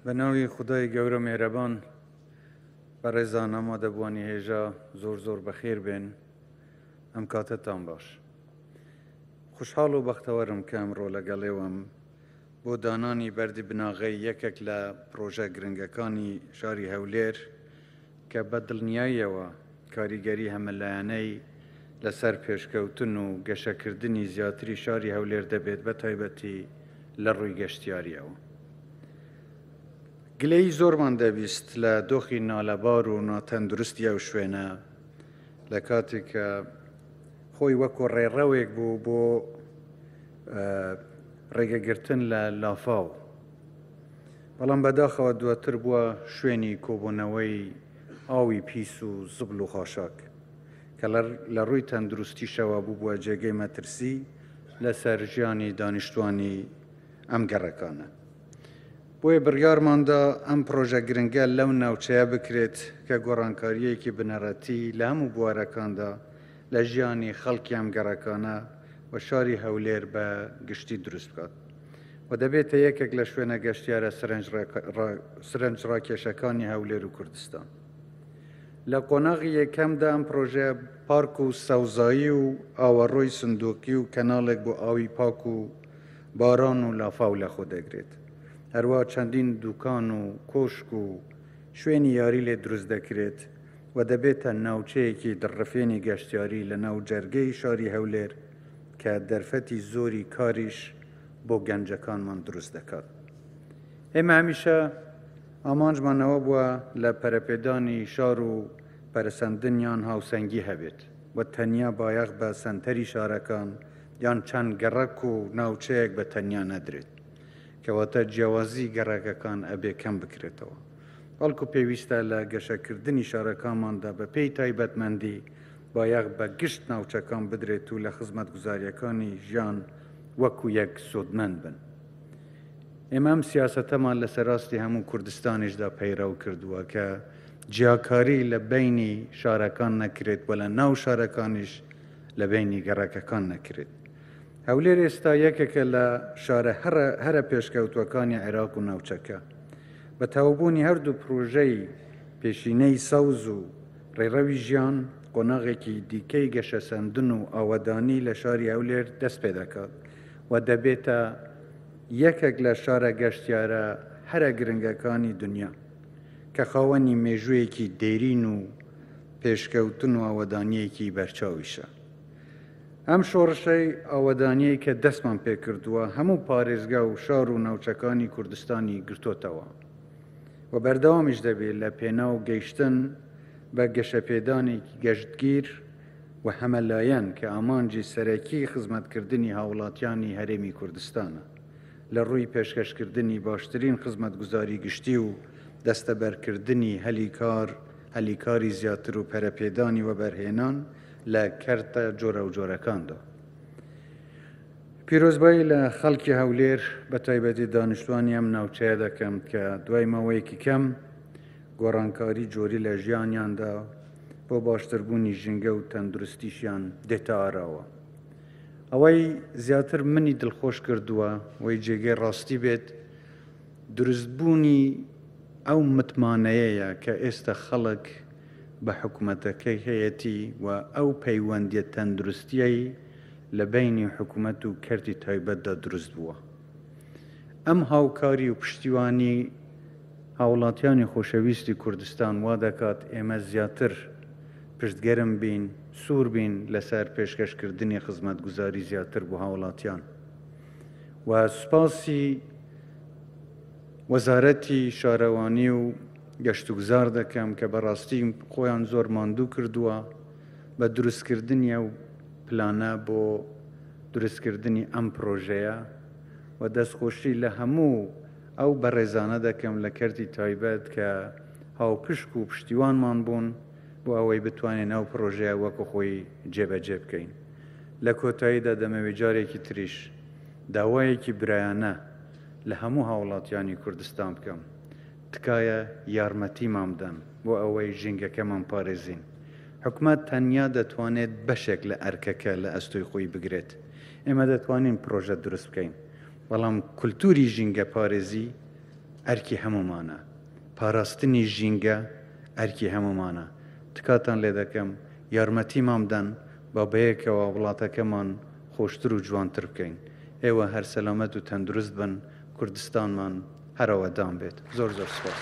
به ناوی خدای گەورە مێرەبان بەڕێزان ئەمە دەبوانی هێژە زۆر بەخێر بێن ئەم کاتتان باش. خوشحاڵ و بەختەوەرم کە ئەمڕۆ لەگەڵێوەم بۆ دانانی بەردی بناغەی یەکێک لە پرۆژە گرنگەکانی شاری هەولێر کە بە دڵنیاییەوە کاریگەری هەمەلایەنەی لەسەر پێشکەوتن و گەشەکردنی زیاتری شاری هەولێر دەبێت بە تایبەتی لە ڕووی گەشتیاریەوە. گلەی زۆرمان دەبیست لە دۆخی نالەبار و ناتەندروستی ئەو شوێنە لە کاتێک کە خۆی وەکو ڕێڕەوێک بوو بۆ ڕێگەگرتن لە لافاو، بەڵام بەداخەوە دواتر بووە شوێنی کۆبوونەوەی ئاوی پیس و زبل و خاشاک کە لە ڕووی تەندروستیشەوە بووە جێگەی مەترسی لەسەر ژیانی دانیشتوانی ئەم گەڕەکانە. بۆیە بڕیارماندا ئەم پرۆژە گرنگە لەو ناوچەیە بکرێت کە گۆڕانکاریەکی بنەڕەتی لە هەموو بوارەکاندا لە ژیانی خەڵکی ئەم گەڕەکانە و شاری هەولێر بە گشتی دروست بکات و دەبێتە یەکێک لە شوێنە گەشتیارە سرنج ڕاکێشەکانی هەولێر و کوردستان. لە قۆناغی یەکەمدا ئەم پرۆژە پارک و سەوزایی و ئاوەڕۆی سندوقی و کەناڵێک بۆ ئاوی پاک و باران و لافاو لەخۆ دەگرێت. هەروە چەندین دوکان و کۆشک و شوێنی یاری لێ دروست دەکرێت و دەبێتە ناوچەیەکی دڕفێنی گەشتیاری لە ناو جەرگەی شاری هەولێر کە دەرفەتی زۆری کاریش بۆ گەنجەکانمان دروست دەکات. ئێمە هەمیشە ئامانجمانەوە بووە لە پەرەپێدانی شار و پەرسەندنیان هاوسەنگی هەبێت و تەنیا بایەخ بە سەنتەری شارەکان یان چەند گەڕەک و ناوچەیەک بە تەنیا نەدرێت کەواتە جیاوازی گەڕەکەکان ئەبێ کەم بکرێتەوە، بەڵکو پێویستە لە گەشەکردنی شارەکانماندا بە پێی تایبەتمەندی بایەخ بە گشت ناوچەکان بدرێت و لە خزمەتگوزاریەکانی ژیان وەکو یەک سودمەند بن. ئێمە ئەم سیاسەتەمان لە سەراستی هەموو کوردستانیشدا پەیڕەو کردووە کە جیاکاری لە بینی شارەکان نەکرێت و لە ناو شارەکانیش لە بینی گەڕەکەکان نەکرێت. هەولێر ئێستا یەکێکە لە شارە هەرە پێشکەوتوەکانی عێراق و ناوچەکە. بە تەوابوونی هەردوو پرۆژەی پێشینەی سەوز و ڕێڕەوی ژیان قۆناغێکی دیکەی گەشەسەندن و ئاوەدانی لە شاری هەولێر دەست پێ دەکات و دەبێتە یەکێک لە شارە گەشتیارە هەرە گرنگەکانی دنیا کە خاوەنی مێژوویەکی دێرین و پێشکەوتن و ئاوەدانیەکی بەرچاویشە. ئەم شۆڕشەی ئاوەدانیەی کە دەستمان پێکردووە هەموو پارێزگا و شار و ناوچەکانی کوردستانی گرتوتەوە و بەردەوامیش دەبێت لە پێناو گەیشتن بە گەشەپێدانێکی گەشتگیر و هەمەلایەن کە ئامانجی سەرەکی خزمەتکردنی هاوڵاتیانی هەرێمی کوردستانە لە ڕووی پێشکەشکردنی باشترین خزمەتگوزاری گشتی و دەستەبەرکردنی هەلیکاری زیاتر و پەرەپێدانی و بەرهێنان لە کەرتە جۆرە و جۆرەکاندا. پیرۆزبایی لە خەڵکی هەولێر بە تایبەتی دانیشتوانی ئەم ناوچەیە دەکەم کە دوای ماوەیەکی کەم گۆڕانکاری جۆری لە ژیانیاندا بۆ باشتربوونی ژینگە و تەندروستیشیان دێتە ئاراوە. ئەوەی زیاتر منی دڵخۆش کردووە وەی جێگەی ڕاستی بێت دروستبوونی ئەو متمانەیەیە کە ئێستا خەڵک بە حکوومەتەکەی هەیەتی و ئەو پەیوەندیە تەندروستیەی لە بینی حکوومەت و کەرتی تایبەتدا دروست بووە. ئەم هاوکاری و پشتیوانی هاوڵاتیانی خۆشەویستی کوردستان وا دەکات ئێمە زیاتر پشتگەرم بین، سوور بین لەسەر پێشکەشکردنی خزمەتگوزاری زیاتر بۆ هاوڵاتیان و سوپاسی وەزارەتی شارەوانی و گەشتوگزار دەکەم کە بەڕاستی خۆیان زۆر ماندوو کردووە بە دروستکردنی ئەو پلانە بۆ دروستکردنی ئەم پرۆژەیە و دەستخۆشی لە هەموو ئەو بەڕێزانە دەکەم لە کەرتی تایبەت کە هاوپشک و پشتیوانمان بوون بۆ ئەوەی بتوانین ئەو پرۆژەیە وەکو خۆی جێبەجێ بکەین. لە کۆتاییدا دەمەوێت جارێکی تریش داوایەکی برایانە لە هەموو هاوڵاتیانی کوردستان بکەم تکایە یارمەتیمان بدەن بۆ ئەوەی ژینگەکەمان پارێزین. حکوومەت تەنیا دەتوانێت بەشێک لە ئەرکەکە لە ئەستۆی خۆی بگرێت. ئێمە دەتوانین پرۆژە دروست بکەین، بەڵام کولتوری ژینگە پارێزی ئەرکی هەمومانە پاراستنی ژینگە ئەرکی هەمومانە تکاتان لێ دەکەم یارمەتیمان بدەن با بەیەکەوە وڵاتەکەمان خۆشتر و جوانتر بکەین ئێوە هەر سەلامەت و تەندروست بن کوردستانمان هەرەوە دام بێت زۆر زۆر سپاس